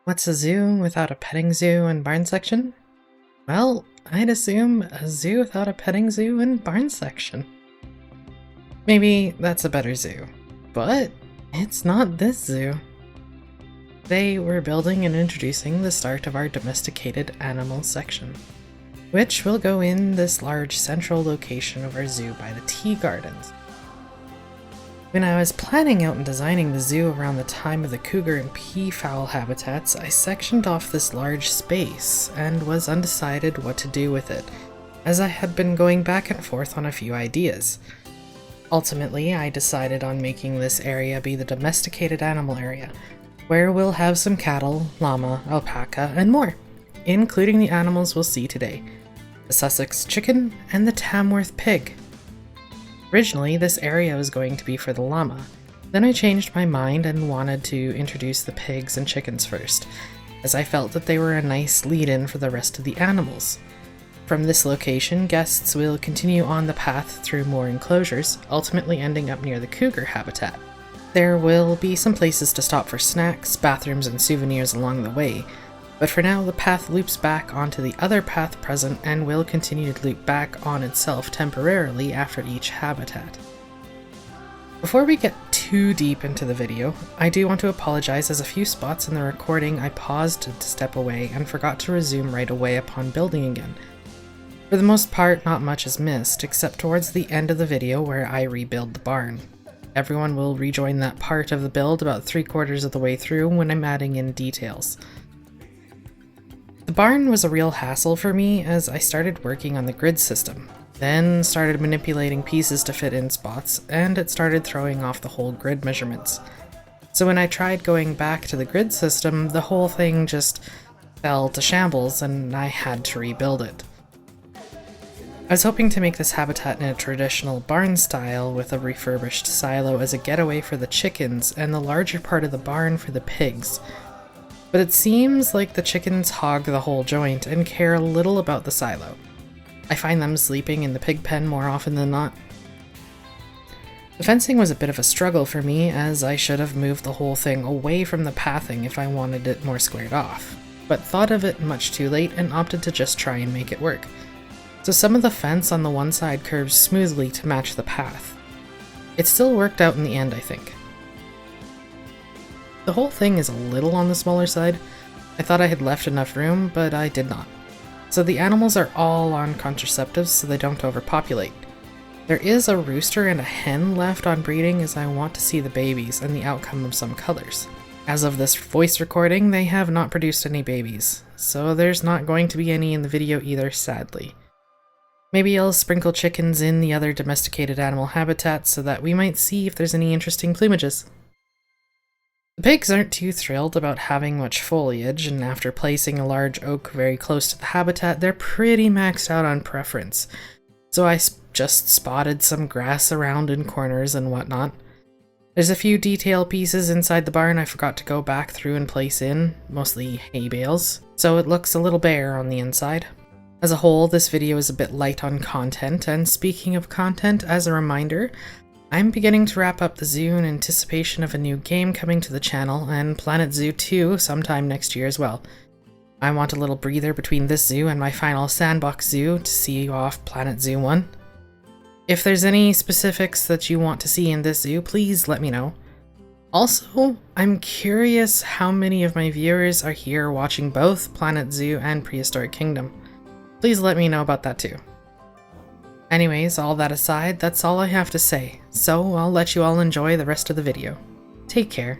What's a zoo without a petting zoo and barn section? Well, I'd assume a zoo without a petting zoo and barn section. Maybe that's a better zoo, but it's not this zoo. Today we're building and introducing the start of our Domesticated Animal Section, which will go in this large central location of our zoo by the tea gardens. When I was planning out and designing the zoo around the time of the cougar and peafowl habitats, I sectioned off this large space and was undecided what to do with it, as I had been going back and forth on a few ideas. Ultimately, I decided on making this area be the domesticated animal area, where we'll have some cattle, llama, alpaca, and more, including the animals we'll see today, the Sussex chicken and the Tamworth pig. Originally, this area was going to be for the llama. Then I changed my mind and wanted to introduce the pigs and chickens first, as I felt that they were a nice lead-in for the rest of the animals. From this location, guests will continue on the path through more enclosures, ultimately ending up near the cougar habitat. There will be some places to stop for snacks, bathrooms, and souvenirs along the way, but for now the path loops back onto the other path present and will continue to loop back on itself temporarily after each habitat. Before we get too deep into the video, I do want to apologize as a few spots in the recording I paused to step away and forgot to resume right away upon building again. For the most part, not much is missed, except towards the end of the video where I rebuild the barn. Everyone will rejoin that part of the build about 3/4 of the way through when I'm adding in details. The barn was a real hassle for me as I started working on the grid system, then started manipulating pieces to fit in spots, and it started throwing off the whole grid measurements. So when I tried going back to the grid system, the whole thing just fell to shambles and I had to rebuild it. I was hoping to make this habitat in a traditional barn style with a refurbished silo as a getaway for the chickens and the larger part of the barn for the pigs. But it seems like the chickens hog the whole joint and care little about the silo. I find them sleeping in the pig pen more often than not. The fencing was a bit of a struggle for me, as I should have moved the whole thing away from the pathing if I wanted it more squared off, but thought of it much too late and opted to just try and make it work. So some of the fence on the one side curves smoothly to match the path. It still worked out in the end, I think. The whole thing is a little on the smaller side. I thought I had left enough room, but I did not. So the animals are all on contraceptives so they don't overpopulate. There is a rooster and a hen left on breeding as I want to see the babies and the outcome of some colors. As of this voice recording, they have not produced any babies, so there's not going to be any in the video either, sadly. Maybe I'll sprinkle chickens in the other domesticated animal habitats so that we might see if there's any interesting plumages. The pigs aren't too thrilled about having much foliage, and after placing a large oak very close to the habitat, they're pretty maxed out on preference. So I just spotted some grass around in corners and whatnot. There's a few detail pieces inside the barn I forgot to go back through and place in, mostly hay bales, so it looks a little bare on the inside. As a whole, this video is a bit light on content, and speaking of content, as a reminder, I'm beginning to wrap up the zoo in anticipation of a new game coming to the channel, and Planet Zoo 2 sometime next year as well. I want a little breather between this zoo and my final sandbox zoo to see off Planet Zoo 1. If there's any specifics that you want to see in this zoo, please let me know. Also, I'm curious how many of my viewers are here watching both Planet Zoo and Prehistoric Kingdom. Please let me know about that too. Anyways, all that aside, that's all I have to say, so I'll let you all enjoy the rest of the video. Take care.